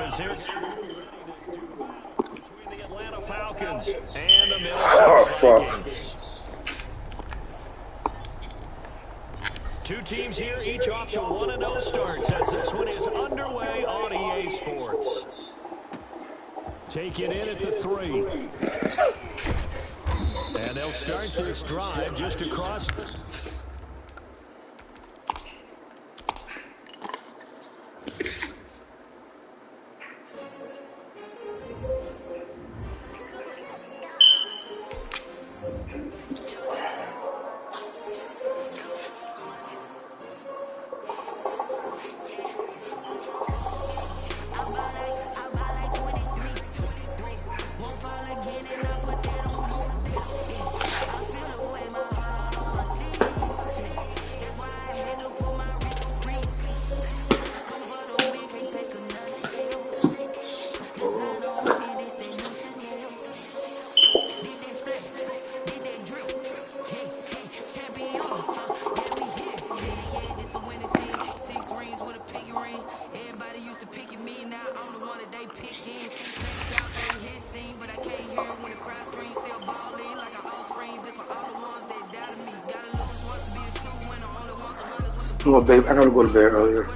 is here. Between the Atlanta Falcons and the Oh, Minnesota fuck. Vikings. Two teams here, each off to 1-0 starts as this one is underway on EA Sports. Taking in at the 3. And they'll start this drive just across. No, babe, I gotta go to bed earlier.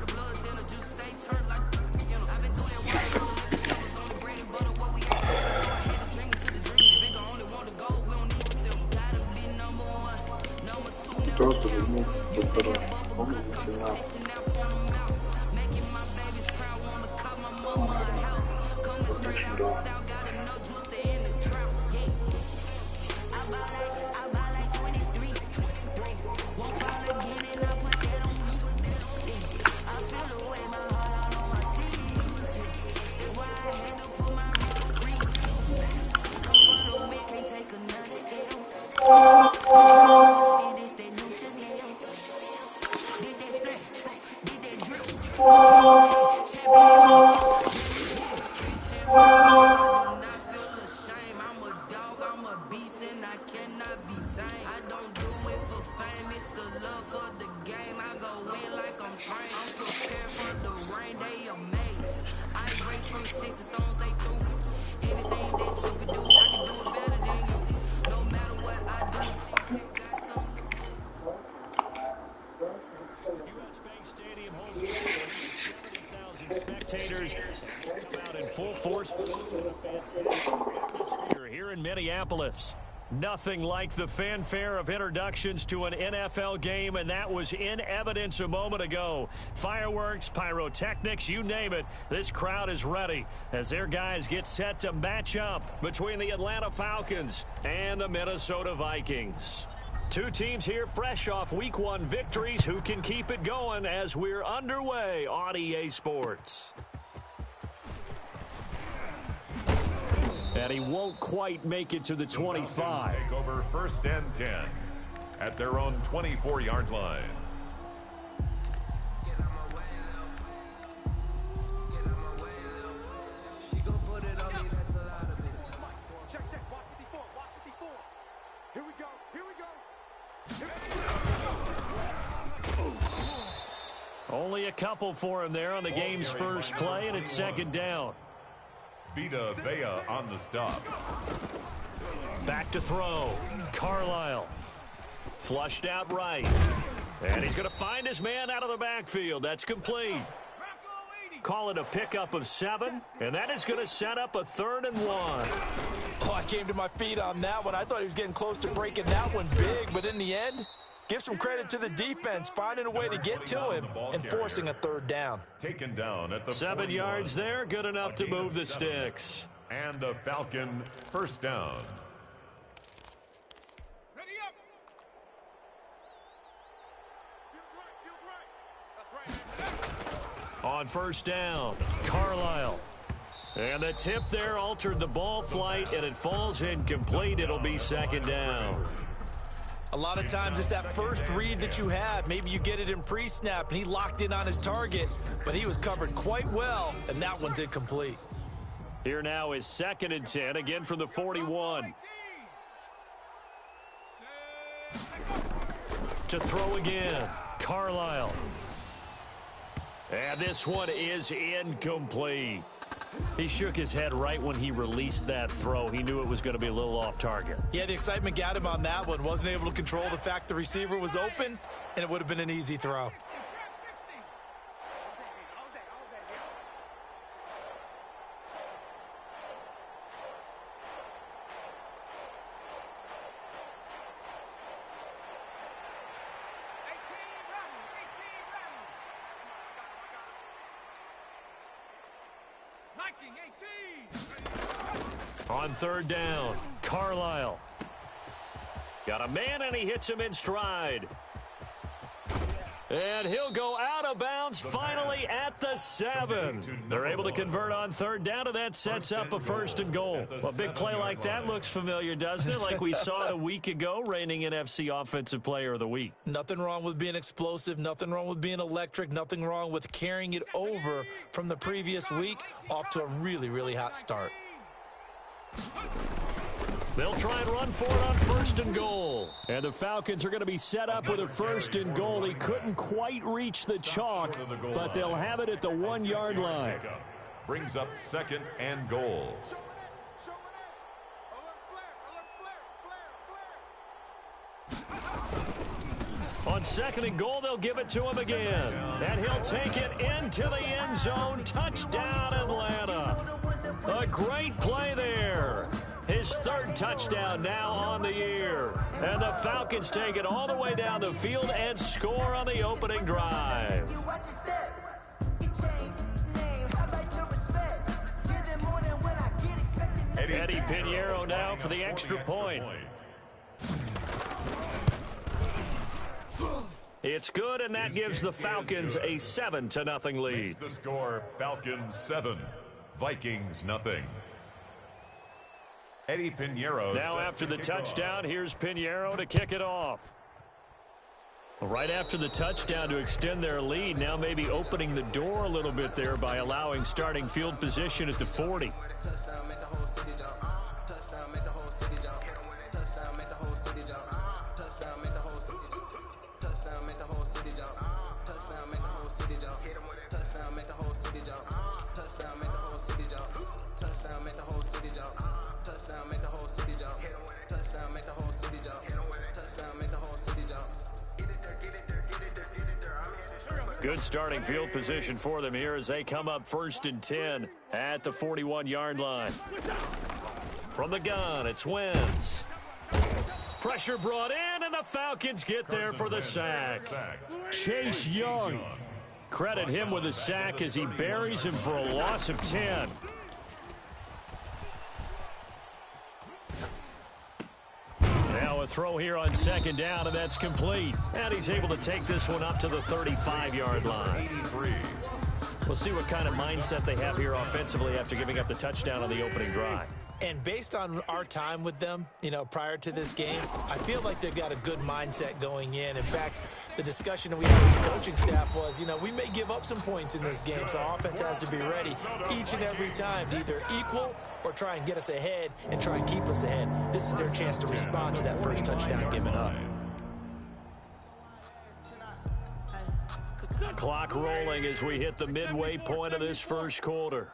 Spectators come out in full force here in Minneapolis. Nothing like the fanfare of introductions to an NFL game, and that was in evidence a moment ago. Fireworks, pyrotechnics, you name it. This crowd is ready as their guys get set to match up between the Atlanta Falcons and the Minnesota Vikings. Two teams here fresh off Week 1 victories who can keep it going as we're underway on EA Sports. And he won't quite make it to the 25. Take over 1st and 10 at their own 24-yard line. Only a couple for him there on the game's first play, and it's 2nd down. Vita Vea on the stop. Back to throw. Carlisle. Flushed out right. And he's going to find his man out of the backfield. That's complete. Call it a pickup of 7, and that is going to set up a 3rd and 1. Oh, I came to my feet on that one. I thought he was getting close to breaking that one big, but in the end, give some credit to the defense, finding a way to get to him and forcing a 3rd down. Taken down at the 7 yards there, good enough to move the sticks. And a Falcon 1st down. Ready up. On 1st down, Carlisle. And the tip there altered the ball flight, and it falls incomplete. It'll be 2nd down. A lot of times it's that first read that you have. Maybe you get it in pre-snap, and he locked in on his target, but he was covered quite well, and that one's incomplete. Here now is 2nd and 10, again from the 41. To throw again, Carlisle. And this one is incomplete. He shook his head right when he released that throw. He knew it was going to be a little off target. Yeah, the excitement got him on that one. Wasn't able to control the fact the receiver was open, and it would have been an easy throw. On third down, Carlisle. Got a man, and he hits him in stride. And he'll go out of bounds finally at the 7. They're able to convert on third down, and that sets up a 1st and goal. A big play like that looks familiar, doesn't it? Like we saw it a week ago, reigning NFC Offensive Player of the Week. Nothing wrong with being explosive, nothing wrong with being electric, nothing wrong with carrying it over from the previous week off to a really, really hot start. They'll try and run for it on 1st and goal. And the Falcons are going to be set up with a 1st and goal. He couldn't quite reach the chalk, but they'll have it at the 1-yard line. Brings up 2nd and goal. On 2nd and goal, they'll give it to him again. And he'll take it into the end zone. Touchdown, Atlanta. A great play there. His 3rd touchdown now on the year. And the Falcons take it all the way down the field and score on the opening drive. Eddie Pinheiro now for the extra point. It's good, and that gives the Falcons a 7-0 lead. The score, Falcons 7, Vikings nothing. Eddie Pinheiro. Now after the touchdown, here's Pinheiro to kick it off. Right after the touchdown to extend their lead, now maybe opening the door a little bit there by allowing starting field position at the 40. Good starting field position for them here as they come up 1st and 10 at the 41-yard line. From the gun, it's Wentz. Pressure brought in, and the Falcons get there for the sack. Chase Young. Credit him with a sack as he buries him for a loss of 10. Now a throw here on 2nd down, and that's complete. And he's able to take this one up to the 35-yard line. We'll see what kind of mindset they have here offensively after giving up the touchdown on the opening drive. And based on our time with them, prior to this game, I feel like they've got a good mindset going in. In fact, the discussion that we had with the coaching staff was, we may give up some points in this game, so our offense has to be ready each and every time to either equal or try and get us ahead and try and keep us ahead. This is their chance to respond to that first touchdown given up. Clock rolling as we hit the midway point of this first quarter.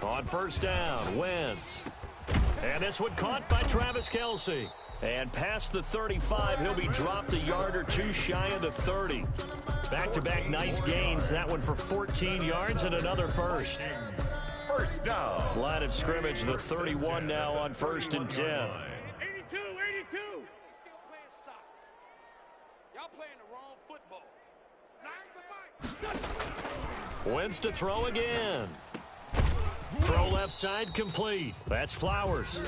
On 1st down, Wentz. And this one caught by Travis Kelce. And past the 35, he'll be dropped a yard or two shy of the 30. Back-to-back nice gains. That one for 14 yards and another first. First down. Line of scrimmage, the 31 now on 1st and 10. 82. Still playing soccer. Y'all playing the wrong football. Wentz to throw again. Throw left side complete. That's Flowers.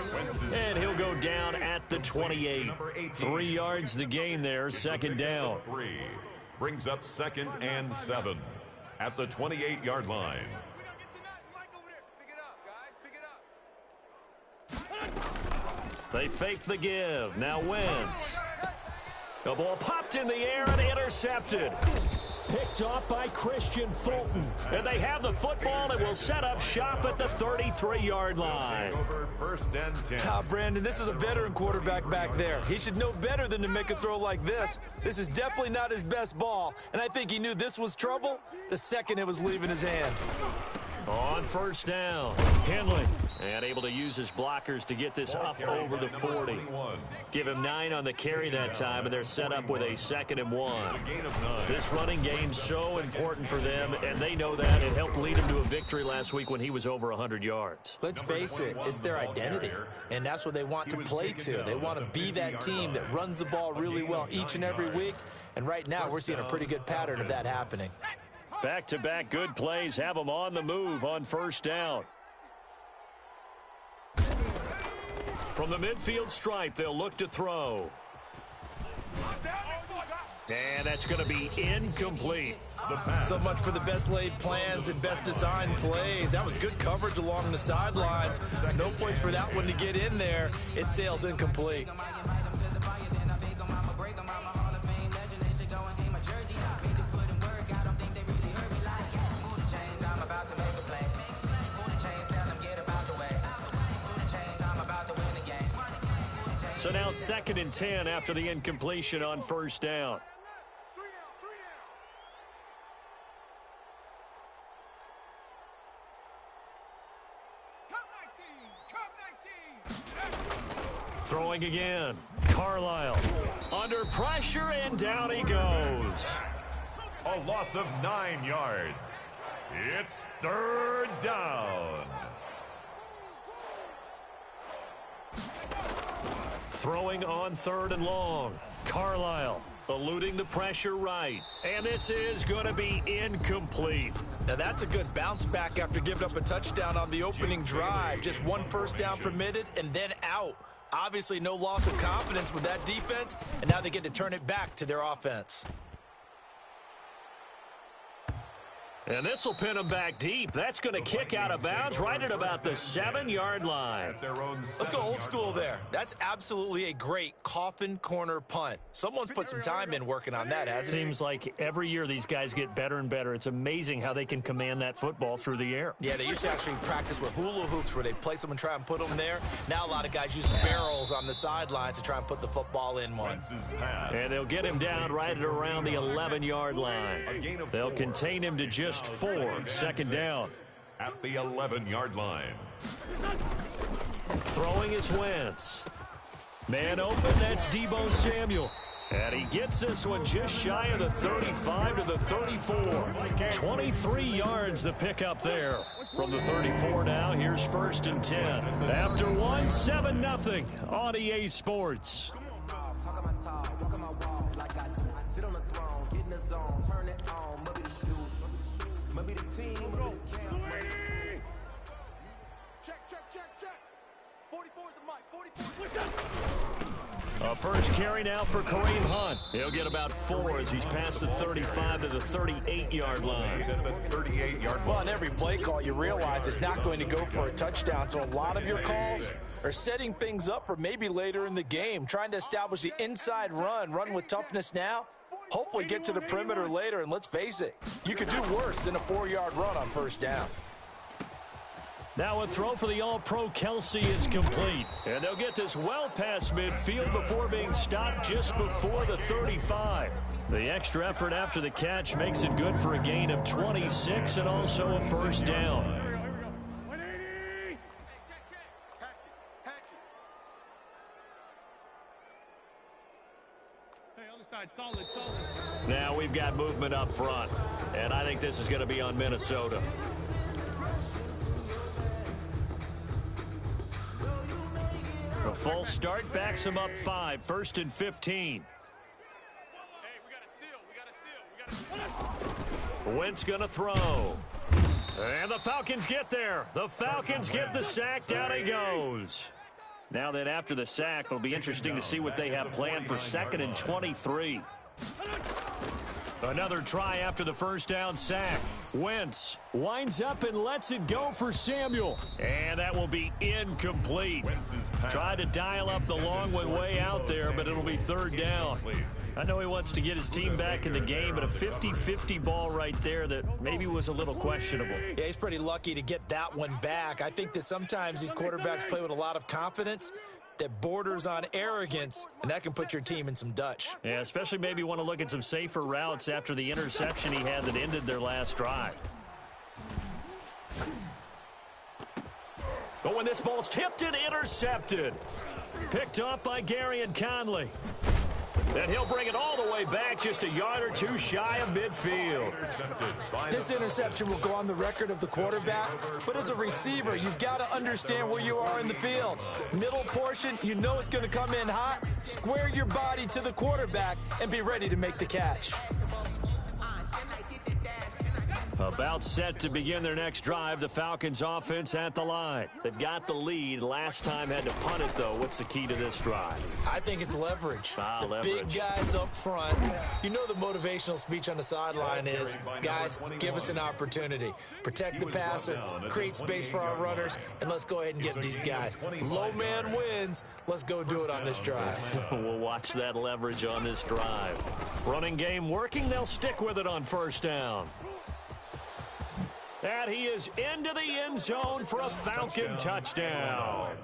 And he'll go down at the 28. 3 yards the gain there, 2nd down. Brings up 2nd and 7 at the 28-yard line. They fake the give. Now Wentz. The ball popped in the air and intercepted. picked off by Christian Fulton. And they have the football and will set up shop at the 33-yard line. First and 10. Brandon, this is a veteran quarterback back there. He should know better than to make a throw like this. This is definitely not his best ball, and I think he knew this was trouble the second it was leaving his hand. On first down, Henley, and able to use his blockers to get this up over the 40. Give him 9 on the carry that time, and they're set up with a 2nd and 1. This running game's so important for them, and they know that. It helped lead him to a victory last week when he was over 100 yards. Let's face it, it's their identity, and that's what they want to play to. They want to be that team that runs the ball really well each and every week, and right now we're seeing a pretty good pattern of that happening. Back-to-back good plays have them on the move on first down. From the midfield stripe, they'll look to throw. And that's going to be incomplete. So much for the best laid plans and best designed plays. That was good coverage along the sidelines. No place for that one to get in there. It sails incomplete. So now 2nd and 10 after the incompletion on first down. Throwing again. Carlisle under pressure, and down he goes. A loss of 9 yards. It's 3rd down. Throwing on 3rd and long. Carlisle eluding the pressure right. And this is going to be incomplete. Now that's a good bounce back after giving up a touchdown on the opening drive. Just 1 first down permitted and then out. Obviously no loss of confidence with that defense, and now they get to turn it back to their offense. And this will pin them back deep. That's going to kick out of bounds right at about the 7-yard line. Let's go old school there. That's absolutely a great coffin corner punt. Someone's put some time in working on that, hasn't it? Seems like every year these guys get better and better. It's amazing how they can command that football through the air. Yeah, they used to actually practice with hula hoops where they place them and try and put them there. Now a lot of guys use barrels on the sidelines to try and put the football in one. And they'll get him down right at around the 11-yard line. They'll contain him to just 4, 2nd down. At the 11-yard line. Throwing is Wentz. Man open, that's Deebo Samuel. And he gets this one just shy of the 35 to the 34. 23 yards the pickup there. From the 34 now, here's 1st and 10. After 1, 7-0 on EA Sports. Check. 44 is the mic. 44. A first carry now for Kareem Hunt. He'll get about 4 as he's past the 35 to the 38-yard line. Well, on every play call, you realize it's not going to go for a touchdown. So a lot of your calls are setting things up for maybe later in the game, trying to establish the inside run with toughness now. Hopefully get to the perimeter later, and let's face it, you could do worse than a 4-yard run on first down. Now a throw for the All-Pro Kelsey is complete. And they'll get this well past midfield before being stopped just before the 35. The extra effort after the catch makes it good for a gain of 26 and also a first down. Now we've got movement up front, and I think this is going to be on Minnesota. A full start backs him up 5, 1st and 15. Wentz going to throw. And the Falcons get there. The Falcons get the sack. Down he goes. Now then, after the sack, it'll be interesting to see what they have planned for 2nd and 23. Another try after the first down sack. Wentz winds up and lets it go for Samuel. And that will be incomplete. Tried to dial up the long one way out there, but it'll be third down. I know he wants to get his team back in the game, but a 50-50 ball right there that maybe was a little questionable. Yeah, he's pretty lucky to get that one back. I think that sometimes these quarterbacks play with a lot of confidence that borders on arrogance, and that can put your team in some Dutch. Yeah, especially maybe want to look at some safer routes after the interception he had that ended their last drive. But when this ball's tipped and intercepted, picked up by Gary and Conley. And he'll bring it all the way back just a yard or two shy of midfield. This interception will go on the record of the quarterback, but as a receiver, you've got to understand where you are in the field. Middle portion, you know it's going to come in hot. Square your body to the quarterback and be ready to make the catch. About set to begin their next drive, the Falcons offense at the line. They've got the lead. Last time had to punt it, though. What's the key to this drive? I think it's leverage. Leverage. Big guys up front. You know the motivational speech on the sideline is, guys, give us an opportunity. Protect the passer, create space for our runners, and let's go ahead and get these guys. Low man wins. Let's go do it on this drive. We'll watch that leverage on this drive. Running game working. They'll stick with it on first down. And he is into the end zone for a Falcon touchdown.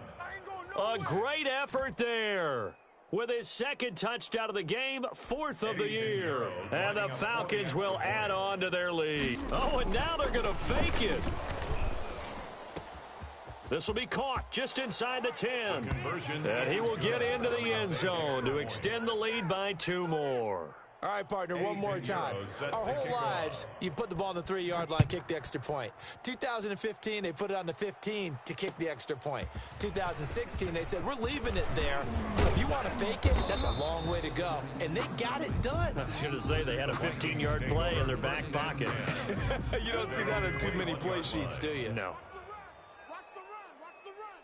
A great effort there. With his second touchdown of the game, fourth of the year. And the Falcons will add on to their lead. Oh, and now they're going to fake it. This will be caught just inside the 10. And he will get into the end zone to extend the lead by 2 more. All right, partner, one more time. Our whole lives, you put the ball on the 3-yard line, kick the extra point. 2015, they put it on the 15 to kick the extra point. 2016, they said, we're leaving it there. So if you want to fake it, that's a long way to go. And they got it done. I was going to say they had a 15-yard play in their back pocket. You don't see that on too many play sheets, do you? No. Watch the run. Watch the run.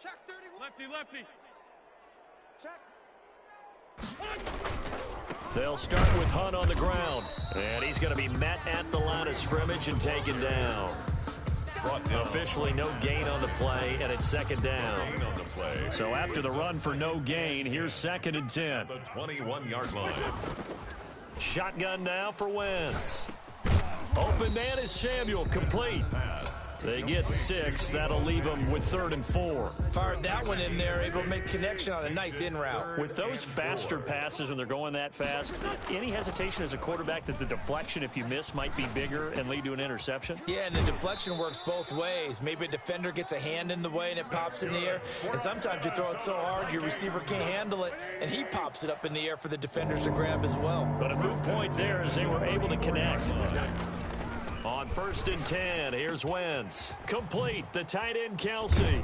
Check 31. Lefty. Check. They'll start with Hunt on the ground. And he's going to be met at the line of scrimmage and taken down. Officially no gain on the play, and it's second down. So after the run for no gain, here's 2nd and 10. The 21-yard line. Shotgun now for Wentz. Open man is Samuel, complete. They get 6. That'll leave them with 3rd and 4. Fired that one in there, able to make connection on a nice in route. With those faster passes and they're going that fast, any hesitation as a quarterback that the deflection, if you miss, might be bigger and lead to an interception? Yeah, and the deflection works both ways. Maybe a defender gets a hand in the way and it pops in the air. And sometimes you throw it so hard your receiver can't handle it, and he pops it up in the air for the defenders to grab as well. But a moot point there as they were able to connect. On 1st and 10, here's Wentz. Complete, the tight end Kelsey.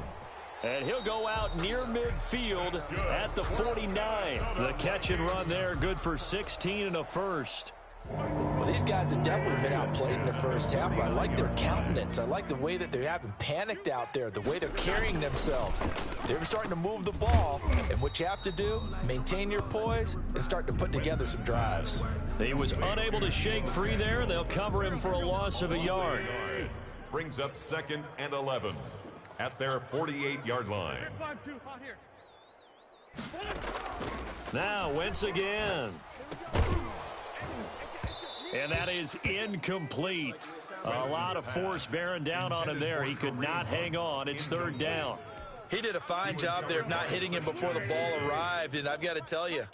And he'll go out near midfield at the 49. The catch and run there, good for 16 and a first. Well, these guys have definitely been outplayed in the first half, but I like their countenance. I like the way that they haven't panicked out there, the way they're carrying themselves. They're starting to move the ball, and what you have to do, maintain your poise and start to put together some drives. He was unable to shake free there, and they'll cover him for a loss of a yard. Brings up 2nd and 11 at their 48-yard line. 5-2, hot here. Now Wentz again. And that is incomplete. A lot of force bearing down on him there. He could not hang on. It's 3rd down. He did a fine job there of not hitting him before the ball arrived, and I've got to tell you,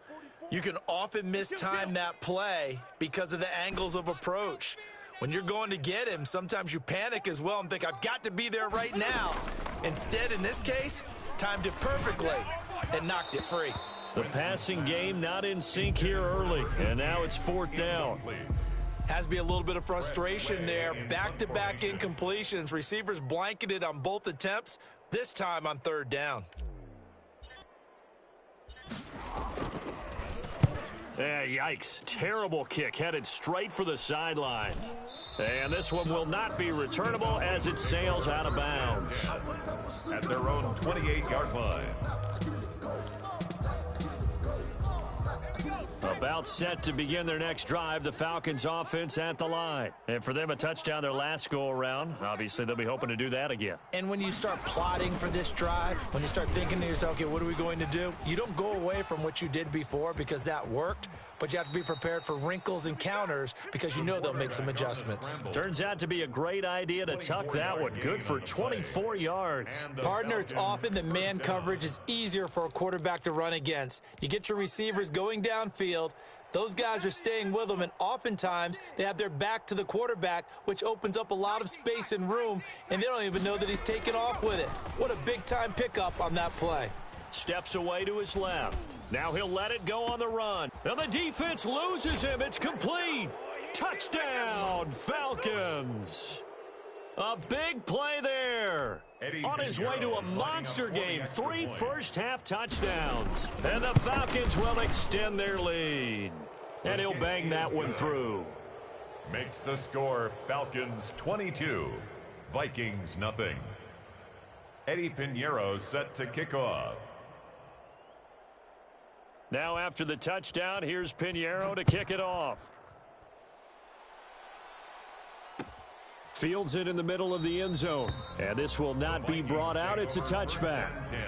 you can often mistime that play because of the angles of approach. When you're going to get him, sometimes you panic as well and think, I've got to be there right now. Instead, in this case, timed it perfectly and knocked it free. The passing game not in sync here early, and now it's 4th down. Has to be a little bit of frustration there. Back-to-back incompletions. Receivers blanketed on both attempts, this time on 3rd down. Yikes. Terrible kick headed straight for the sidelines. And this one will not be returnable as it sails out of bounds. At their own 28-yard line. About set to begin their next drive, the Falcons offense at the line. And for them, a touchdown their last go-around. Obviously, they'll be hoping to do that again. And when you start plotting for this drive, when you start thinking to yourself, okay, what are we going to do? You don't go away from what you did before because that worked, but you have to be prepared for wrinkles and counters because you know they'll make some adjustments. Turns out to be a great idea to tuck that one. Good for 24 yards. Partner, it's often that man coverage is easier for a quarterback to run against. You get your receivers going downfield. Those guys are staying with them, and oftentimes they have their back to the quarterback, which opens up a lot of space and room, and they don't even know that he's taken off with it. What a big-time pickup on that play. Steps away to his left. Now he'll let it go on the run. And the defense loses him. It's complete. Touchdown, Falcons. A big play there. On his way to a monster game, 3 first-half touchdowns. And the Falcons will extend their lead. And he'll bang that one through. Makes the score Falcons 22, Vikings nothing. Eddie Pinheiro set to kick off. Now after the touchdown, here's Pinheiro to kick it off. Fields it in the middle of the end zone. And this will not be brought out. It's a touchback. 10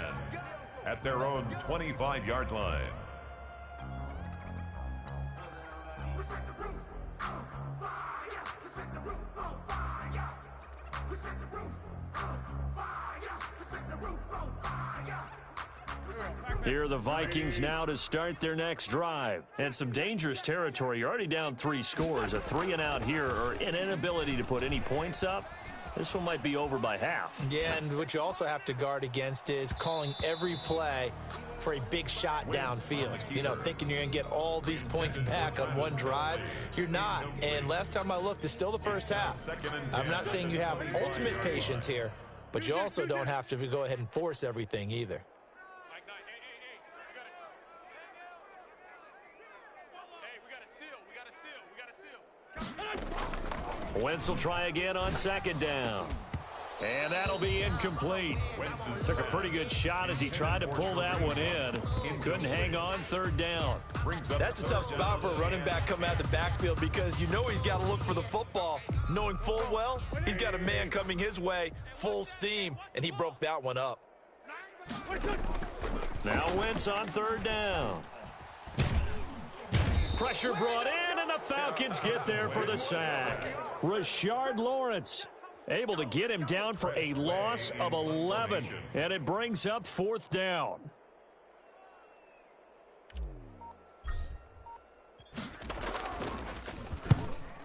at their own 25-yard line. Here are the Vikings now to start their next drive. And some dangerous territory. You're already down 3 scores. A 3-and-out here, or an inability to put any points up. This one might be over by half. Yeah, and what you also have to guard against is calling every play for a big shot downfield. You know, thinking you're going to get all these points back on one drive. You're not. And last time I looked, it's still the first half. I'm not saying you have ultimate patience here, but you also don't have to go ahead and force everything either. Wentz will try again on 2nd down. And that'll be incomplete. Took a pretty good shot as he tried to pull that one in. Couldn't hang on 3rd down. That's a tough spot for a running back coming out of the backfield because you know he's got to look for the football, knowing full well he's got a man coming his way full steam, and he broke that one up. Now Wentz on 3rd down. Pressure brought in, and the Falcons get there for the sack. Rashard Lawrence able to get him down for a loss of 11, and it brings up 4th down.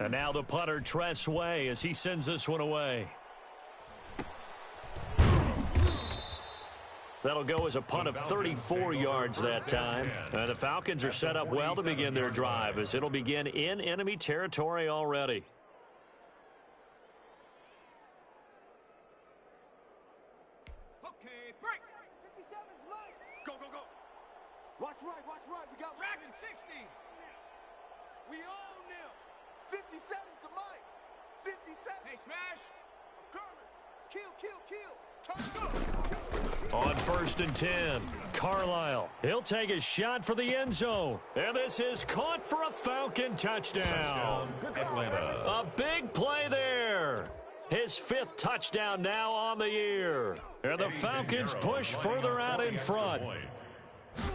And now the punter, Tress Way, as he sends this one away. That'll go as a punt of 34 yards that time. And the Falcons are set up well to begin their drive as it'll begin in enemy territory already. Okay, break. 57's Mike. Go, go, go. Watch right, watch right. We got Dragon 60. We own them. 57's the Mike. 57. Hey, smash. Kermit. Kill, kill, kill. Turn up. On 1st and 10, Carlisle. He'll take a shot for the end zone. And this is caught for a Falcon touchdown. Atlanta. A big play there. His 5th touchdown now on the year. And the Falcons push further out in front.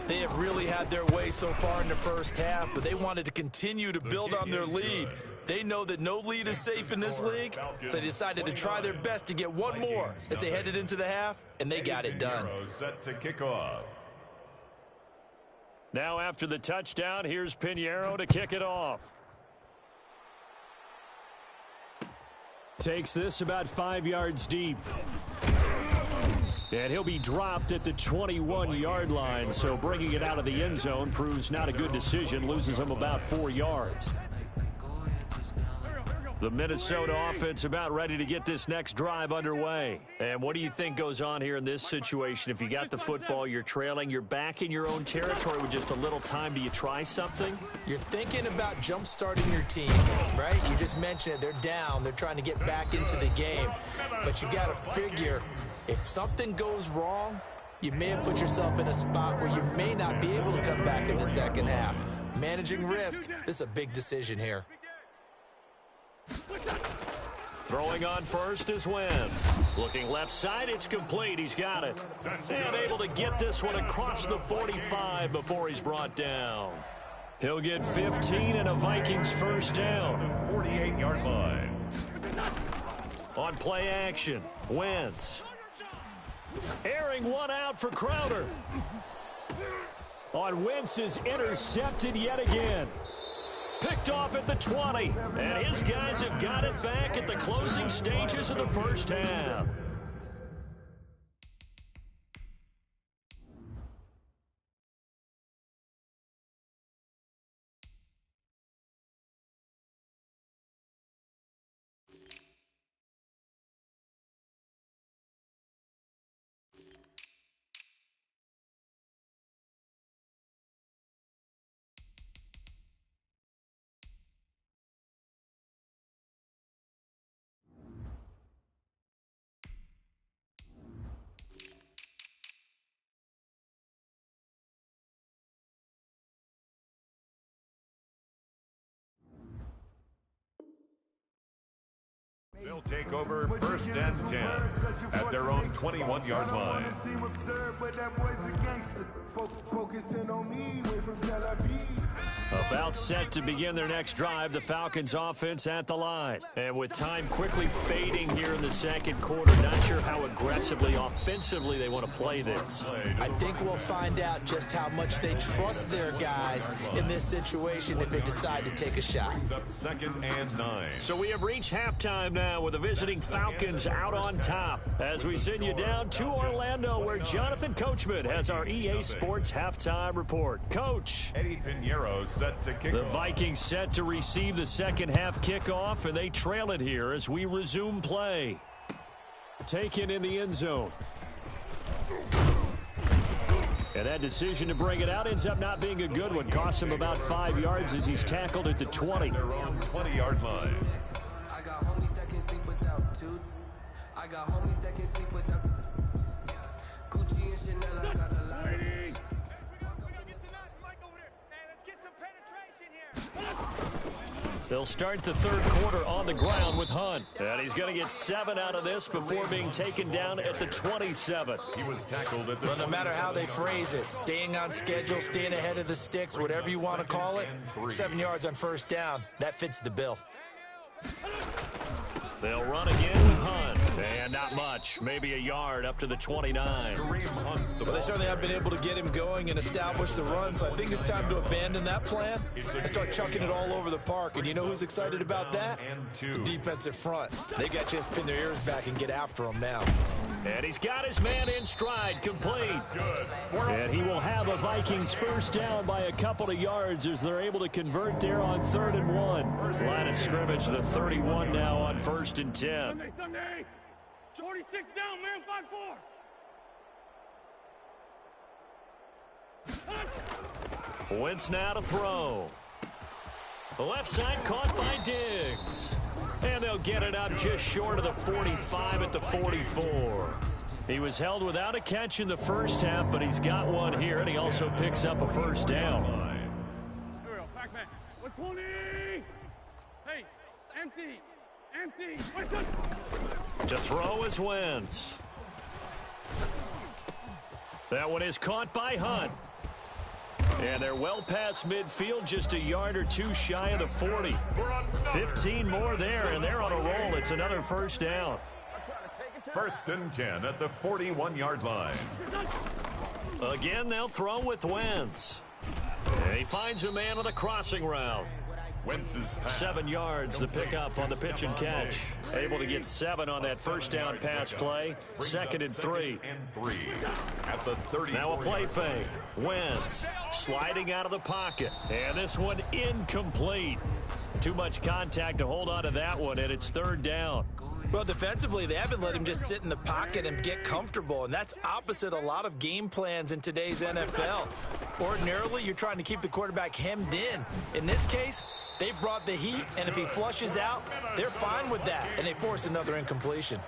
They have really had their way so far in the first half, but they wanted to continue to build on their lead. They know that no lead is safe in this league, so they decided to try their best to get one more as they headed into the half, and they got it done. Set to kick off. Now after the touchdown, here's Pinheiro to kick it off. Takes this about 5 yards deep. And he'll be dropped at the 21-yard line, so bringing it out of the end zone proves not a good decision, loses him about 4 yards. The Minnesota offense about ready to get this next drive underway. And what do you think goes on here in this situation? If you got the football, you're trailing, you're back in your own territory with just a little time. Do you try something? You're thinking about jump-starting your team, right? You just mentioned it. They're down. They're trying to get back into the game. But you got to figure, if something goes wrong, you may have put yourself in a spot where you may not be able to come back in the second half. managing risk. This is a big decision here. Throwing on first is Wentz. Looking left side, it's complete. He's got it. And able to get this one across the 45 before he's brought down. He'll get 15 and a Vikings first down. 48-yard line. On play action, Wentz. Airing one out for Crowder. On Wentz is intercepted yet again. Picked off at the 20. And his guys have got it back at the closing stages of the first half. They'll take over first and 10 at their own 21-yard line. About set to begin their next drive, the Falcons offense at the line. And with time quickly fading here in the second quarter, not sure how aggressively, offensively they want to play this. I think we'll find out just how much they trust their guys in this situation if they decide to take a shot. Up 2nd and 9. So we have reached halftime now with the visiting Falcons out on top. As we send you down to Orlando, where Jonathan Coachman has our EA Sports halftime report. Coach. Eddie Pinheiro set to kick The off. Vikings set to receive the second half kickoff, and they trail it here as we resume play. Taken in the end zone. And that decision to bring it out ends up not being a good one. Costs him about 5 yards as he's tackled at the 20. Their own 20-yard line. I got homies that can sleep without two. I got homies that can sleep without Gucci and Chanel. I got a lot. They'll start the third quarter on the ground with Hunt. And he's going to get 7 out of this before being taken down at the 27. He was tackled at the Well, no matter how they phrase it, staying on schedule, staying ahead of the sticks, whatever you want to call it, 7 yards on first down, that fits the bill. They'll run again with Hunt. And not much. Maybe a yard up to the 29. Kareem Hunt. Well, they certainly have been able to get him going and establish the run, so I think it's time to abandon that plan and start chucking it all over the park. And you know who's excited about that? The defensive front. They got a chance to pin their ears back and get after him now. And he's got his man in stride, complete. And he will have a Vikings first down by a couple of yards as they're able to convert there on 3rd and 1. Line of scrimmage, the 31 now on 1st and 10. Sunday. 46 down, man, 5-4. Wentz now to throw. The left side caught by Diggs. And they'll get it up just short of the 45 at the 44. He was held without a catch in the first half, but he's got one here, and he also picks up a first down. Here we go, Pac-Man. 120. Hey, empty. Empty. To throw is Wentz. That one is caught by Hunt. And they're well past midfield, just a yard or two shy of the 40. 15 more there, and they're on a roll. It's another first down. 1st and 10 at the 41-yard line. Again, they'll throw with Wentz. And he finds a man on a crossing route. Wentz's pass. 7 yards, the pickup on the pitch and catch. Able to get 7 on that first down pass play. 2nd and 3. At the 30. Now a play fake. Wentz sliding out of the pocket. And this one incomplete. Too much contact to hold on to that one, and it's 3rd down. Well, defensively, they haven't let him just sit in the pocket and get comfortable, and that's opposite a lot of game plans in today's NFL. Ordinarily, you're trying to keep the quarterback hemmed in. In this case, they brought the heat, and if he flushes out, they're fine with that, and they force another incompletion.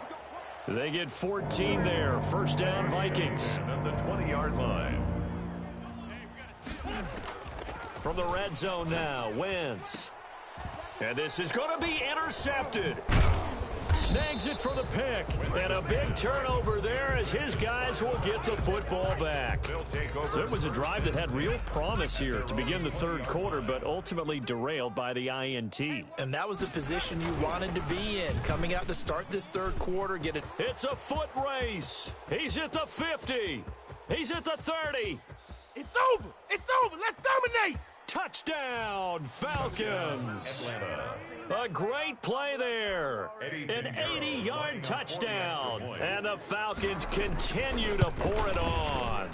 They get 14 there. First down, Vikings. At the 20-yard line. From the red zone now, Wentz. And this is going to be intercepted. Snags it for the pick. And a big turnover there as his guys will get the football back. So it was a drive that had real promise here to begin the third quarter, but ultimately derailed by the INT. And that was the position you wanted to be in. Coming out to start this third quarter, get it. It's a foot race. He's at the 50. He's at the 30. It's over. It's over. Let's dominate. Touchdown, Falcons. A great play there. An 80-yard touchdown. And the Falcons continue to pour it on.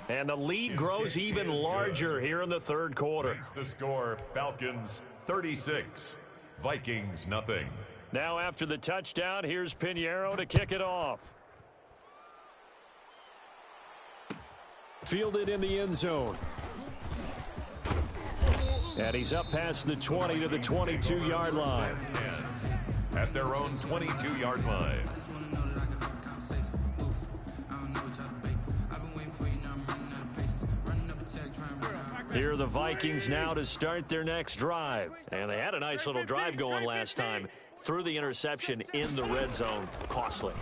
And the lead grows even larger here in the third quarter. The score, Falcons 36, Vikings nothing. Now after the touchdown, here's Pinheiro to kick it off. Fielded in the end zone. And he's up past the 20 to the 22-yard line. At their own 22-yard line. Here are the Vikings now to start their next drive. And they had a nice little drive going last time. Threw the interception in the red zone. Costly.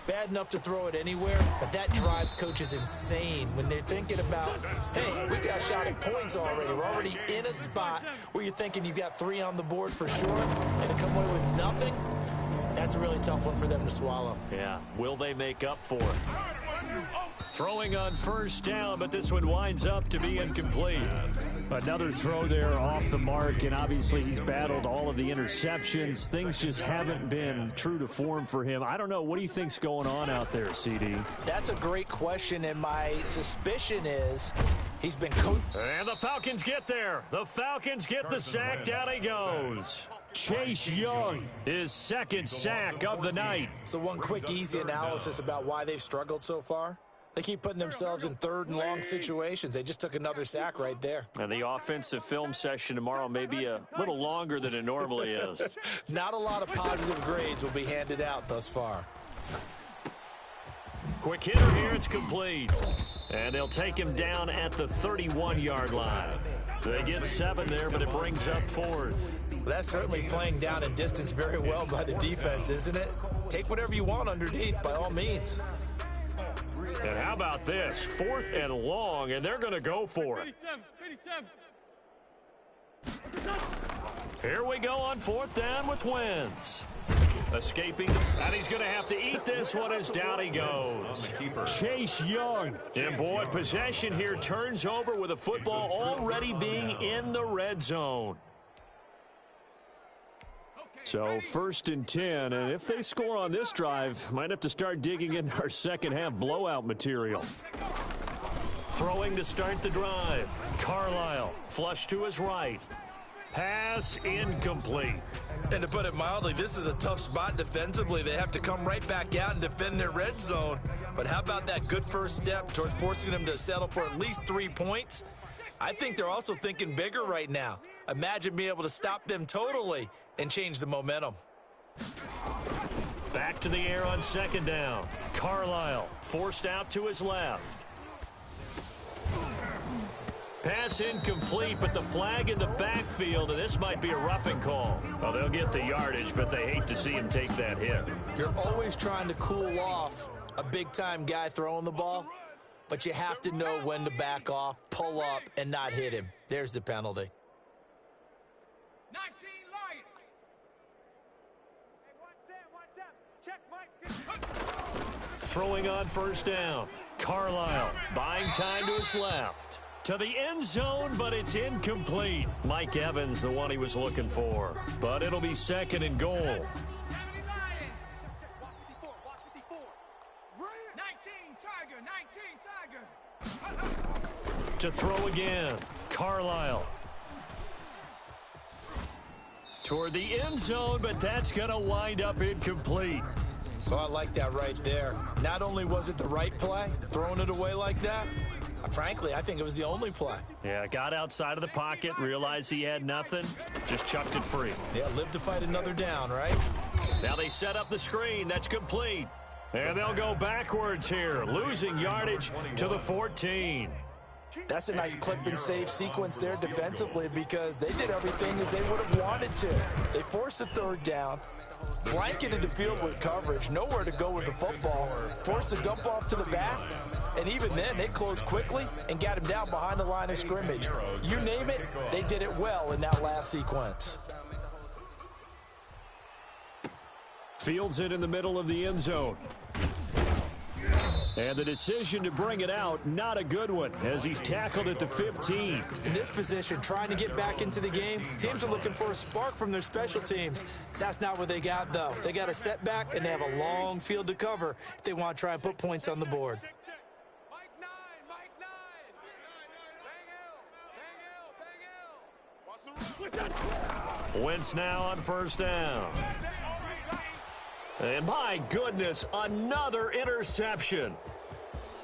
Bad enough to throw it anywhere, but that drives coaches insane when they're thinking about, hey, we got shot at points already. We're already in a spot where you're thinking you got 3 on the board for sure, and to come away with nothing, that's a really tough one for them to swallow. Yeah, will they make up for it? Throwing on first down, but this one winds up to be incomplete. Another throw there off the mark, and obviously he's battled all of the interceptions. Things just haven't been true to form for him. I don't know. What do you think's going on out there, CD? That's a great question, and my suspicion is he's been coached. And the Falcons get there. The Falcons get the sack. Down he goes. Chase Young, his second sack of the night. So one quick, easy analysis about why they've struggled so far. They keep putting themselves in third and long situations. They just took another sack right there. And the offensive film session tomorrow may be a little longer than it normally is. Not a lot of positive grades will be handed out thus far. Quick hitter here, it's complete. And they'll take him down at the 31-yard line. They get 7 there, but it brings up 4th. Well, that's certainly playing down in distance very well by the defense, isn't it? Take whatever you want underneath, by all means. And how about this? 4th and long, and they're going to go for it. Here we go on 4th down with Wentz. Escaping, and he's going to have to eat this one as down he goes. Chase Young. And boy, possession here turns over with a football already being in the red zone. So 1st and 10, and if they score on this drive, might have to start digging into our second half blowout material. Throwing to start the drive. Carlisle, flush to his right. Pass incomplete. And to put it mildly, this is a tough spot defensively. They have to come right back out and defend their red zone. But how about that good first step towards forcing them to settle for at least 3 points? I think they're also thinking bigger right now. Imagine being able to stop them totally and change the momentum. Back to the air on 2nd down. Carlisle forced out to his left. Pass incomplete, but the flag in the backfield, and this might be a roughing call. Well, they'll get the yardage, but they hate to see him take that hit. You're always trying to cool off a big-time guy throwing the ball, but you have to know when to back off, pull up, and not hit him. There's the penalty. 19 Lions. Hey, check, Mike. Throwing on 1st down. Carlisle buying time to his left. To the end zone, but it's incomplete. Mike Evans, the one he was looking for. But it'll be 2nd and goal. 70 Lions. Watch 54. 19 Tiger. To throw again. Carlisle. Toward the end zone, but that's going to wind up incomplete. Oh, I like that right there. Not only was it the right play, throwing it away like that, frankly, I think it was the only play. Yeah, got outside of the pocket, realized he had nothing, just chucked it free. Yeah, live to fight another down, right? Now they set up the screen. That's complete. And they'll go backwards here, losing yardage to the 14. That's a nice clip and save sequence there defensively because they did everything as they would have wanted to. They forced the third down, blanketed the field with coverage, nowhere to go with the football, forced the dump off to the back, and even then they closed quickly and got him down behind the line of scrimmage. You name it, they did it well in that last sequence. Fields it in the middle of the end zone. And the decision to bring it out, not a good one, as he's tackled at the 15. In this position, trying to get back into the game, teams are looking for a spark from their special teams. That's not what they got, though. They got a setback, and they have a long field to cover if they want to try and put points on the board. Wentz now on first down. And my goodness, another interception.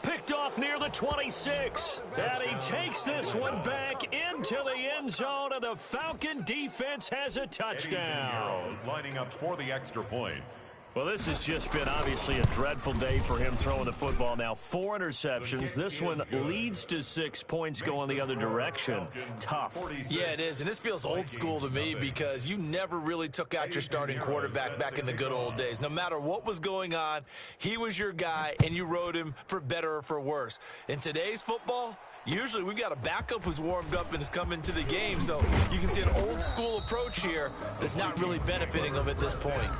Picked off near the 26. And he takes this one back into the end zone, and the Falcon defense has a touchdown. Lining up for the extra point. Well, this has just been obviously a dreadful day for him throwing the football. Now 4 interceptions. This one leads to 6 points going the other direction. Tough. Yeah, it is, and this feels old school to me because you never really took out your starting quarterback back in the good old days. No matter what was going on, he was your guy, and you rode him for better or for worse. In today's football, usually we've got a backup who's warmed up and is coming to the game, so you can see an old school approach here that's not really benefiting them at this point.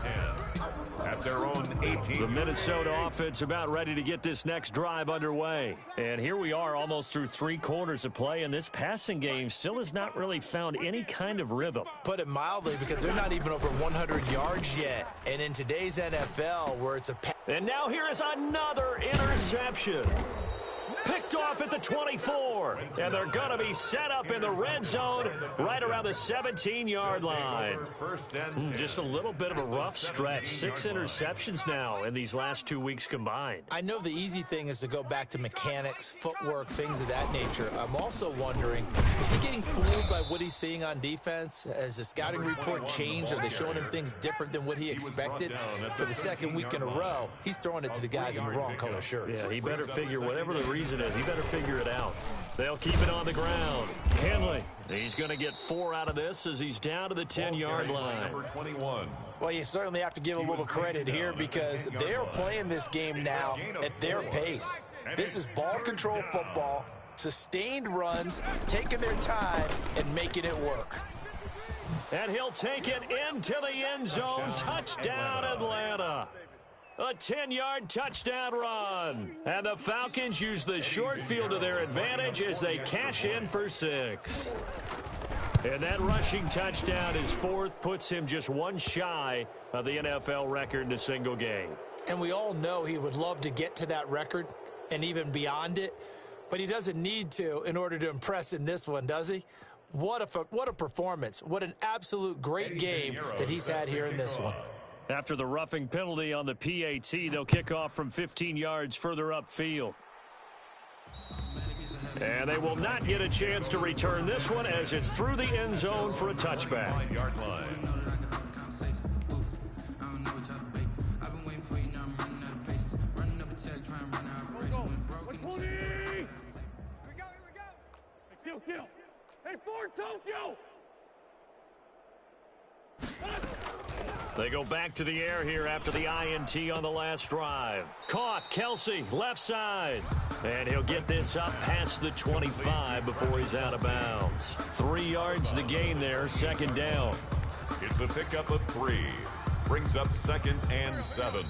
At their own 18. The Minnesota offense about ready to get this next drive underway. And here we are almost through 3 quarters of play, and this passing game still has not really found any kind of rhythm. Put it mildly, because they're not even over 100 yards yet. And in today's NFL, where it's a and now here is another interception. Picked off at the 24, and they're going to be set up in the red zone right around the 17-yard line. Just a little bit of a rough stretch. 6 interceptions now in these last 2 weeks combined. I know the easy thing is to go back to mechanics, footwork, things of that nature. I'm also wondering, is he getting fooled by what he's seeing on defense? Has the scouting report changed? Are they showing him things different than what he expected? For the second week in a row, he's throwing it to the guys in the wrong color shirts. Yeah, he better figure whatever the reason is. He better figure it out. They'll keep it on the ground. Henley, he's going to get 4 out of this as he's down to the 10-yard line. Number 21. Well, you certainly have to give a little credit here because they are playing this game now at their pace. This is ball control football, sustained runs, taking their time and making it work. And he'll take it into the end zone. Touchdown, Atlanta. A 10-yard touchdown run. And the Falcons use the short field to their advantage as they cash in for 6. And that rushing touchdown, his 4th, puts him just 1 shy of the NFL record in a single game. And we all know he would love to get to that record and even beyond it, but he doesn't need to in order to impress in this one, does he? What a performance. What an absolute great game that he's had here in this one. After the roughing penalty on the PAT, they'll kick off from 15 yards further upfield. And they will not get a chance to return this one as it's through the end zone for a touchback. Yard line. Hey, Ford Tokyo! They go back to the air here after the INT on the last drive. Caught, Kelsey, left side. And he'll get this up past the 25 before he's out of bounds. 3 yards the gain there, 2nd down. It's a pickup of 3. Brings up 2nd and 7.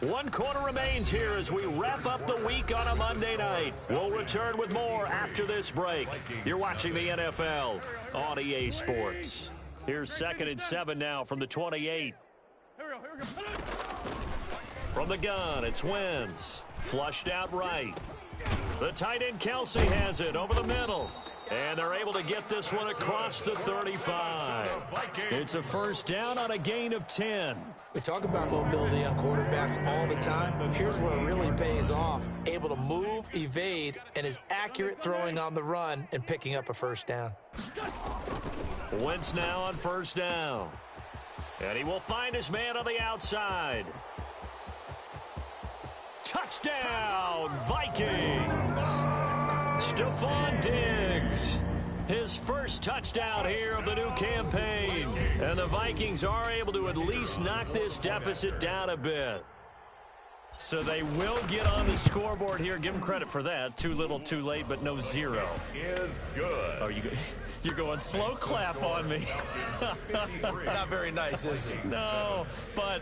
1 quarter remains here as we wrap up the week on a Monday night. We'll return with more after this break. You're watching the NFL on EA Sports. Here's 2nd and 7 now from the 28. From the gun, it's Wentz. Flushed out right. The tight end Kelsey has it over the middle. And they're able to get this one across the 35. It's a 1st down on a gain of 10. We talk about mobility on quarterbacks all the time. Here's where it really pays off. Able to move, evade, and is accurate throwing on the run and picking up a 1st down. Wentz now on 1st down. And he will find his man on the outside. Touchdown, Vikings! Stephon Diggs. His first touchdown here of the new campaign. And the Vikings are able to at least knock this deficit down a bit. So they will get on the scoreboard here. Give them credit for that. Too little, too late, but no zero. Is good. Oh, you're going slow clap on me. Not very nice, is it? No, but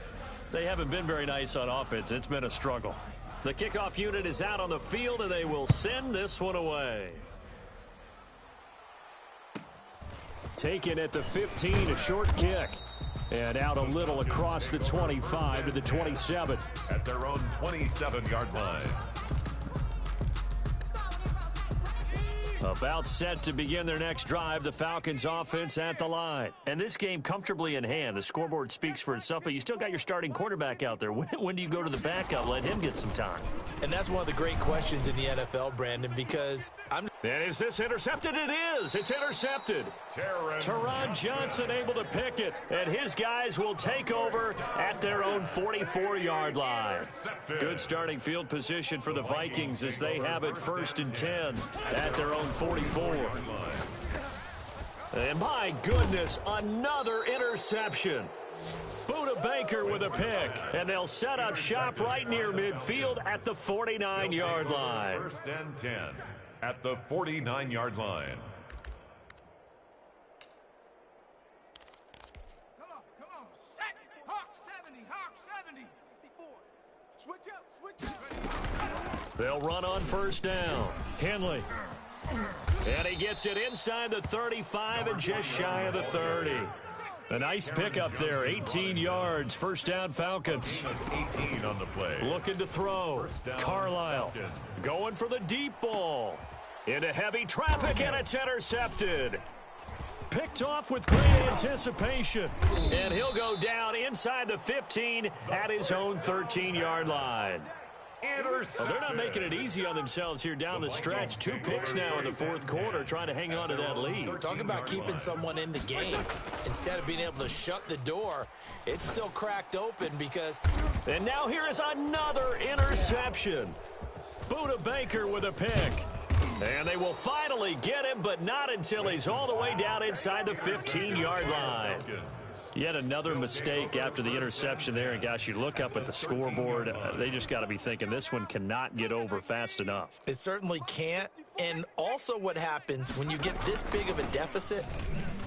they haven't been very nice on offense. It's been a struggle. The kickoff unit is out on the field, and they will send this one away. Taken at the 15, a short kick. And out a little across the 25 to the 27. At their own 27-yard line. About set to begin their next drive, the Falcons offense at the line. And this game comfortably in hand. The scoreboard speaks for itself, but you still got your starting quarterback out there. When do you go to the backup? Let him get some time. And that's one of the great questions in the NFL, Brandon, because And is this intercepted? It is. It's intercepted. Taron Johnson able to pick it, and his guys will take over at their own 44-yard line. Good starting field position for the Vikings as they have it 1st and 10 at their own 44. And my goodness, another interception. Buda Baker with a pick, and they'll set up shop right near midfield at the 49-yard line. 1st and 10 at the 49-yard line. Come on, set. Hawk 70. 54. Switch up. They'll run on 1st down. Henley. And he gets it inside the 35 and just shy of the 30. A nice pickup there, 18 yards, 1st down Falcons. 18 on the play. Looking to throw. Carlisle going for the deep ball. Into heavy traffic, and it's intercepted. Picked off with great anticipation. And he'll go down inside the 15 at his own 13-yard line. Well, they're not making it easy on themselves here down the stretch. 2 picks now in the 4th quarter, trying to hang on to that lead. talk about keeping someone in the game. Instead of being able to shut the door, it's still cracked open because... And now here is another interception. Buda Baker with a pick. And they will finally get him, but not until he's all the way down inside the 15-yard line. Yet another mistake after the interception there. And, gosh, you look up at the scoreboard, they just got to be thinking this one cannot get over fast enough. It certainly can't. And also what happens when you get this big of a deficit,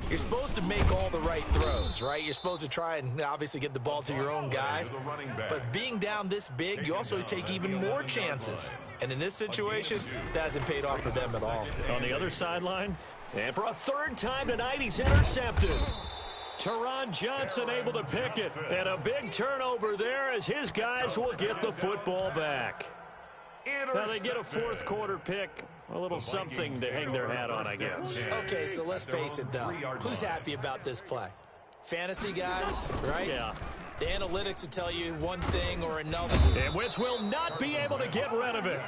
you're supposed to make all the right throws, right? You're supposed to try and obviously get the ball to your own guys. But being down this big, you also take even more chances. And in this situation, that hasn't paid off for them at all. On the other sideline, and for a 3rd time tonight, he's intercepted. Taron Johnson able to pick it. And a big turnover there as his guys will get the football back. Now they get a 4th quarter pick. A little something to hang their hat on, I guess. Okay, so let's face it, though. Who's happy about this play? Fantasy guys, right? Yeah. The analytics will tell you one thing or another. And Wentz will not be able to get rid of it.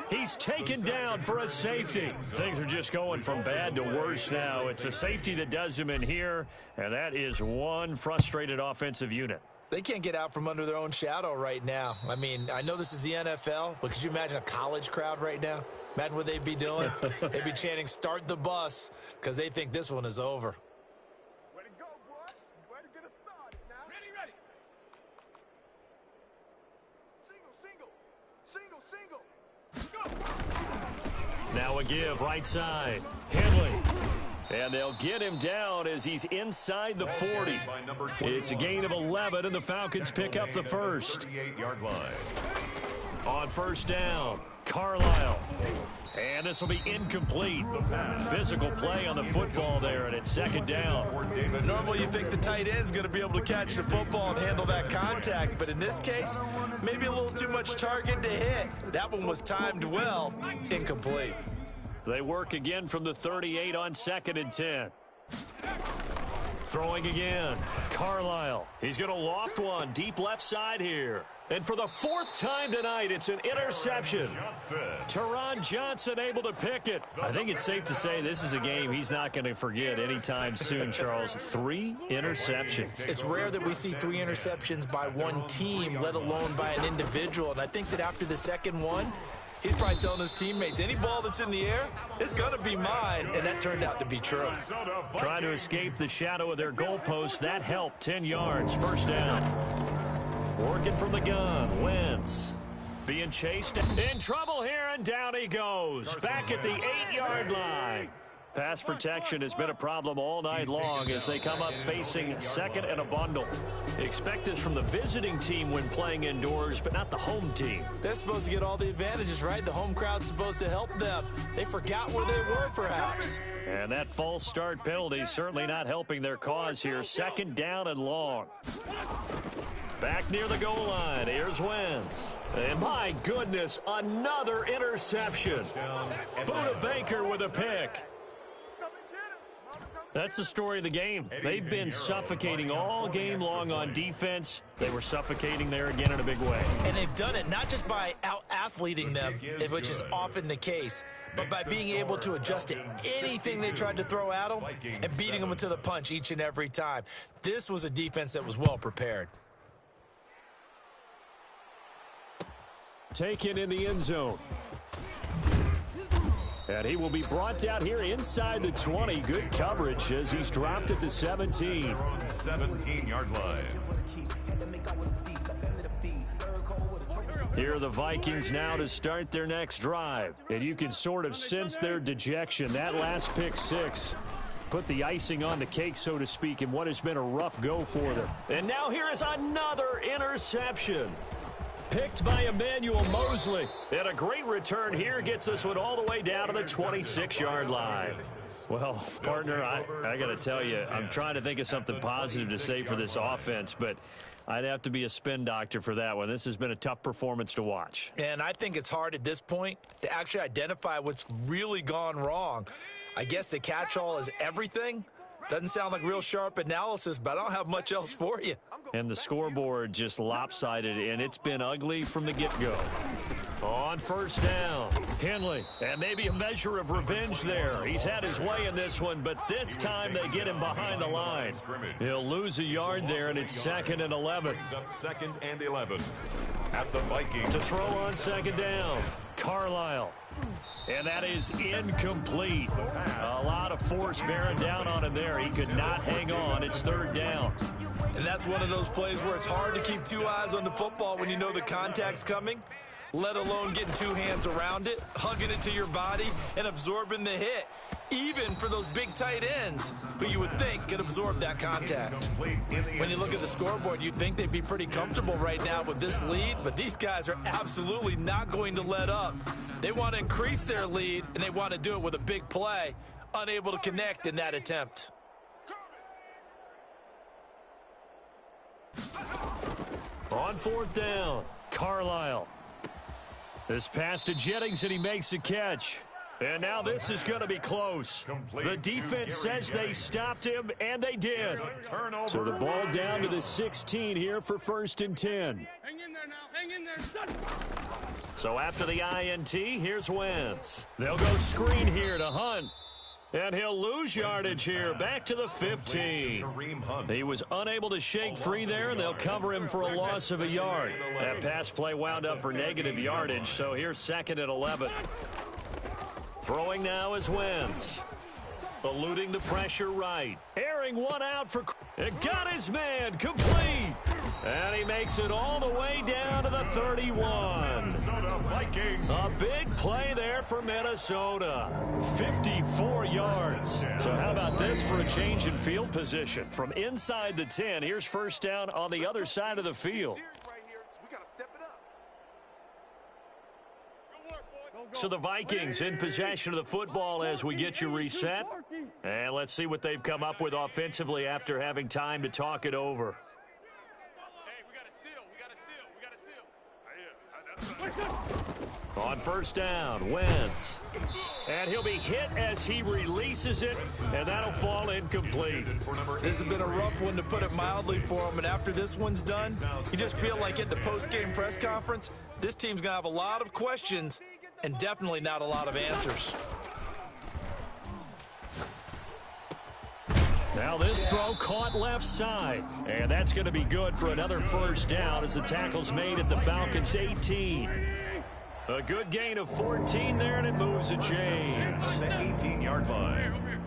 He's taken down for a safety. Things are just going from bad to worse now. It's a safety that does him in here, and that is one frustrated offensive unit. They can't get out from under their own shadow right now. I mean, I know this is the NFL, but could you imagine a college crowd right now? Imagine what they'd be doing. They'd be chanting, "Start the bus," because they think this one is over. Way to go, boy. Way to get us started now. Ready. Single. Go. Now a give, right side. Henley. And they'll get him down as he's inside the 40. It's a gain of 11, and the Falcons pick up the 1st. 38-yard line. On 1st down, Carlisle. And this will be incomplete. Physical play on the football there, and it's 2nd down. Normally you think the tight end's going to be able to catch the football and handle that contact, but in this case, maybe a little too much target to hit. That one was timed well, incomplete. They work again from the 38 on 2nd and 10. Throwing again, Carlisle. He's going to loft one deep left side here. And for the 4th time tonight, it's an interception. Taron Johnson able to pick it. I think it's safe to say this is a game he's not going to forget anytime soon, Charles. 3 interceptions. It's rare that we see 3 interceptions by one team, let alone by an individual. And I think that after the second one, He's probably telling his teammates, any ball that's in the air, it's going to be mine, and that turned out to be true. Trying to escape the shadow of their goalpost. That helped. 10 yards, first down. Working from the gun, Wentz. Being chased. In trouble here, and down he goes. Back at the 8-yard line. Pass protection has been a problem all night long as they come up facing second and a bundle. Expect this from the visiting team when playing indoors, but not the home team. They're supposed to get all the advantages, right? The home crowd's supposed to help them. They forgot where they were, perhaps. And that false start penalty certainly not helping their cause here. Second down and long. Back near the goal line, here's Wentz. And my goodness, another interception. Buda Baker with a pick. That's the story of the game. They've been suffocating all game long on defense. They were suffocating there again in a big way. And they've done it not just by out-athleting them, which is often the case, but by being able to adjust to anything they tried to throw at them and beating them to the punch each and every time. This was a defense that was well prepared. Taken in the end zone. And he will be brought down here inside the 20. Good coverage as he's dropped at the 17. 17-yard line. Here are the Vikings now to start their next drive. And you can sort of sense their dejection. That last pick six put the icing on the cake, so to speak, in what has been a rough go for them. And now here is another interception. Picked by Emmanuel Mosley. And a great return here gets this one all the way down to the 26-yard line. Well, partner, I got to tell you, I'm trying to think of something positive to say for this offense, but I'd have to be a spin doctor for that one. This has been a tough performance to watch. And I think it's hard at this point to actually identify what's really gone wrong. I guess the catch-all is everything. Doesn't sound like real sharp analysis, but I don't have much else for you. And the scoreboard just lopsided, and it's been ugly from the get-go. On first down, Henley, and maybe a measure of revenge there. He's had his way in this one, but this time they get him behind the line. He'll lose a yard there, and it's second and 11. Up second and 11 at the Vikings. To throw on second down, Carlisle. And that is incomplete. A lot of force bearing down on him there. He could not hang on. It's third down. And that's one of those plays where it's hard to keep two eyes on the football when you know the contact's coming, let alone getting two hands around it, hugging it to your body, and absorbing the hit. Even for those big tight ends who you would think could absorb that contact. When you look at the scoreboard, you'd think they'd be pretty comfortable right now with this lead, but these guys are absolutely not going to let up. They want to increase their lead, and they want to do it with a big play, unable to connect in that attempt. On fourth down, Carlisle. This pass to Jennings, and he makes a catch. And now this is going to be close. The defense says they stopped him, and they did. So the ball down to the 16 here for first and 10. Hang in there now. Hang in there, son. So after the INT, here's Wentz. They'll go screen here to Hunt. And he'll lose yardage here, back to the 15. He was unable to shake free there, and they'll cover him for a loss of a yard. That pass play wound up for negative yardage, so here's second and 11. Throwing now is Wentz. Eluding the pressure right. Airing one out for... It got his man complete. And he makes it all the way down to the 31. A big play there for Minnesota. 54 yards. So how about this for a change in field position? From inside the 10, here's first down on the other side of the field. So the Vikings in possession of the football as we get you reset. And let's see what they've come up with offensively after having time to talk it over. On first down, Wentz. And he'll be hit as he releases it, and that'll fall incomplete. This has been a rough one, to put it mildly, for him. And after this one's done, you just feel like at the post-game press conference, this team's going to have a lot of questions and definitely not a lot of answers. Now this throw caught left side, and that's going to be good for another first down as the tackle's made at the Falcons' 18. A good gain of 14 there, and it moves the chains. On the 18-yard line.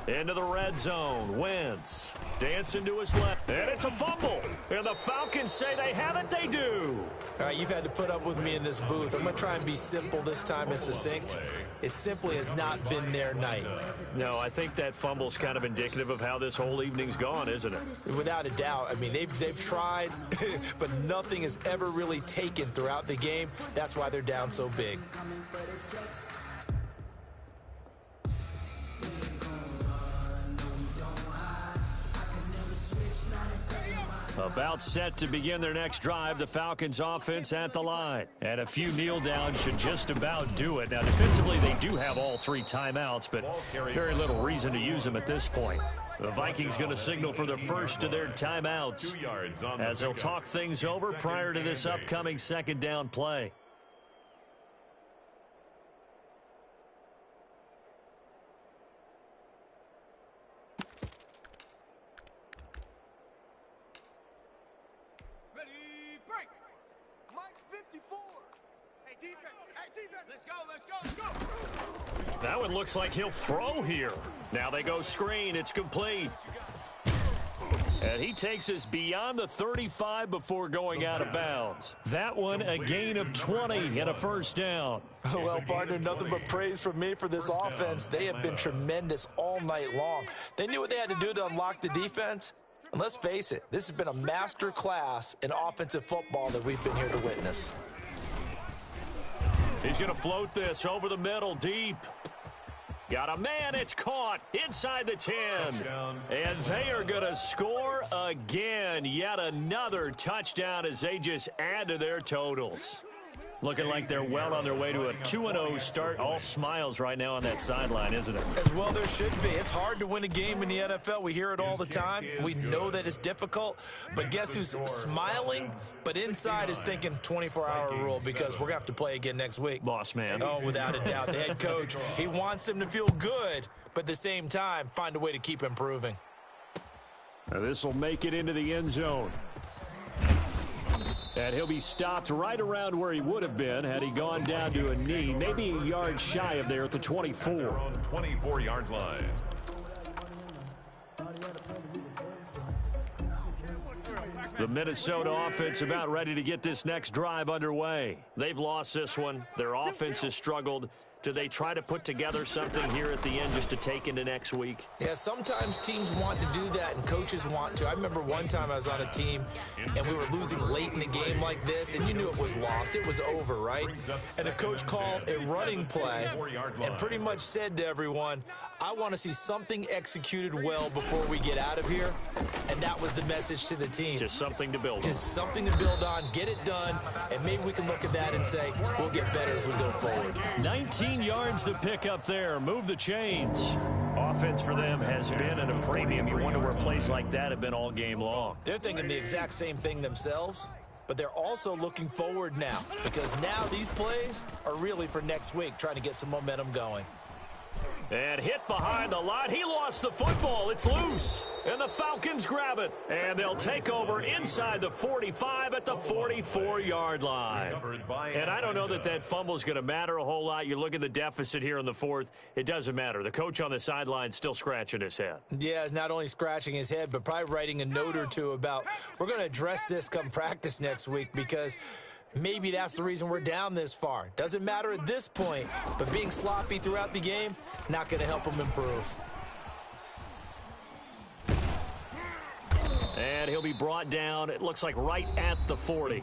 Into the red zone. Wentz dancing to his left. And it's a fumble. And the Falcons say they have it. They do. All right, you've had to put up with me in this booth. I'm going to try and be simple this time and succinct. It simply has not been their night. No, I think that fumble's kind of indicative of how this whole evening's gone, isn't it? Without a doubt. I mean, they've tried, but nothing has ever really taken throughout the game. That's why they're down so big. About set to begin their next drive, the Falcons offense at the line. And a few kneel downs should just about do it. Now, defensively, they do have all 3 timeouts, but very little reason to use them at this point. The Vikings going to signal for the first of their timeouts as they'll talk things over prior to this upcoming second down play. That one looks like he'll throw here. Now they go screen. It's complete. And he takes us beyond the 35 before going out of bounds. That one a gain of 20 and a first down. Well, partner, nothing but praise from me for this offense. They have been tremendous all night long. They knew what they had to do to unlock the defense. And let's face it, this has been a master class in offensive football that we've been here to witness. He's going to float this over the middle, deep. Got a man, it's caught inside the 10. Touchdown. And they are going to score again. Yet another touchdown as they just add to their totals. Looking like they're well on their way to a 2-0 start. All smiles right now on that sideline, isn't it? As well there should be. It's hard to win a game in the NFL. We hear it all the time. We know that it's difficult. But guess who's smiling, but inside is thinking 24-hour rule because we're going to have to play again next week. Boss man. Oh, without a doubt. The head coach, he wants them to feel good, but at the same time, find a way to keep improving. Now this will make it into the end zone. And he'll be stopped right around where he would have been had he gone down to a knee, maybe a yard shy of there at the 24. Their own 24-yard line. The Minnesota offense about ready to get this next drive underway. They've lost this one. Their offense has struggled. Do they try to put together something here at the end just to take into next week? Yeah, sometimes teams want to do that and coaches want to. I remember one time I was on a team and we were losing late in the game like this and you knew it was lost. It was over, right? And a coach called a running play and pretty much said to everyone, I want to see something executed well before we get out of here. And that was the message to the team. Just something to build on. Just something to build on, get it done, and maybe we can look at that and say, we'll get better as we go forward. 19 yards to pick up there. Move the chains. Offense for them has been at a premium. You wonder where plays like that have been all game long. They're thinking the exact same thing themselves, but they're also looking forward now because now these plays are really for next week, trying to get some momentum going. And hit behind the line. He lost the football. It's loose. And the Falcons grab it. And they'll take over inside the 45 at the 44-yard line. And I don't know that that fumble is going to matter a whole lot. You look at the deficit here in the fourth. It doesn't matter. The coach on the sideline still scratching his head. Yeah, not only scratching his head, but probably writing a note or two about we're going to address this come practice next week because maybe that's the reason we're down this far. Doesn't matter at this point, but being sloppy throughout the game, not going to help them improve. And he'll be brought down, it looks like right at the 40.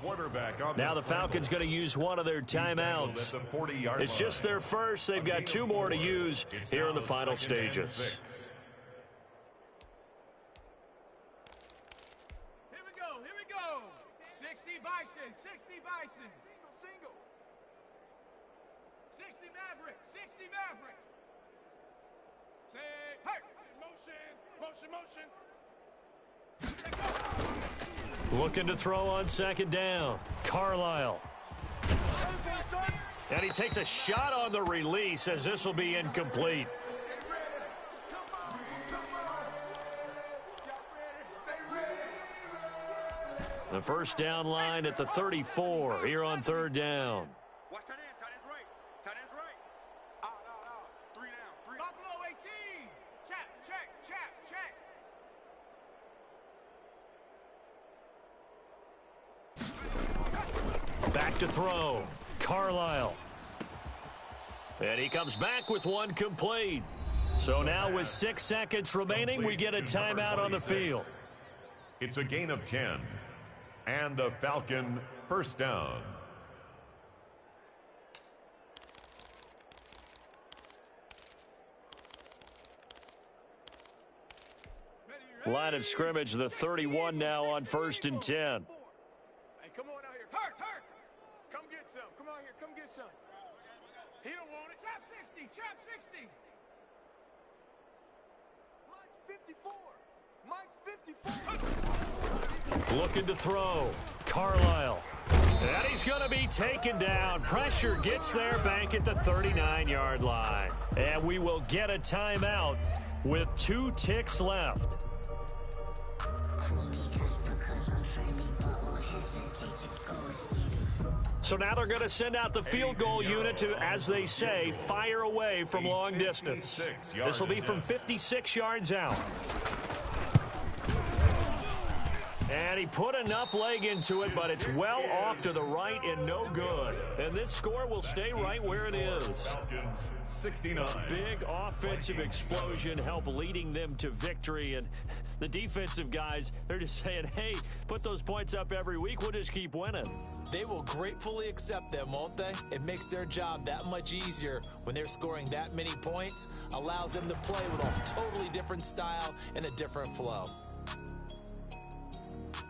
Now the Falcons going to use one of their timeouts. It's just their first. They've got 2 more to use here in the final stages. Here we go. 60 Bison, 60 Bison. Single. 60 Maverick, 60 Maverick. Say, hey. Motion. Looking to throw on second down. Carlisle. And he takes a shot on the release as this will be incomplete. The first down line at the 34 here on third down. Watch tight end. Tight end's right. Tight end's right. Out. 3 down. 3. Buffalo 18. Check. Back to throw. Carlisle. And he comes back with one complete. So now with 6 seconds remaining, we get a timeout on the field. It's a gain of 10. And a Falcon first down. Line of scrimmage, the 31 now on 1st and 10. Hey, come on out here. Hurt. Come get some. Come out here. Come get some. He don't want it. Trap 60. Mike's 54. Looking to throw. Carlisle. And he's going to be taken down. Pressure gets there back at the 39-yard line. And we will get a timeout with 2 ticks left. So now they're going to send out the field goal unit to, as they say, fire away from long distance. This will be from 56 yards out. And he put enough leg into it, but it's well off to the right and no good. And this score will stay right where it is. Falcons 69. Big offensive explosion helped leading them to victory. And the defensive guys, they're just saying, hey, put those points up every week. We'll just keep winning. They will gratefully accept them, won't they? It makes their job that much easier when they're scoring that many points. Allows them to play with a totally different style and a different flow.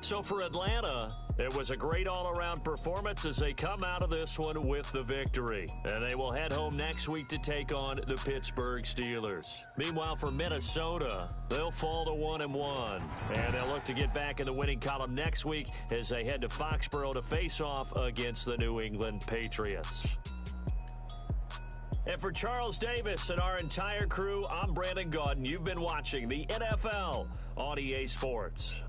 So for Atlanta, it was a great all-around performance as they come out of this one with the victory. And they will head home next week to take on the Pittsburgh Steelers. Meanwhile, for Minnesota, they'll fall to 1-1. And they'll look to get back in the winning column next week as they head to Foxborough to face off against the New England Patriots. And for Charles Davis and our entire crew, I'm Brandon Gaudin. You've been watching the NFL on EA Sports.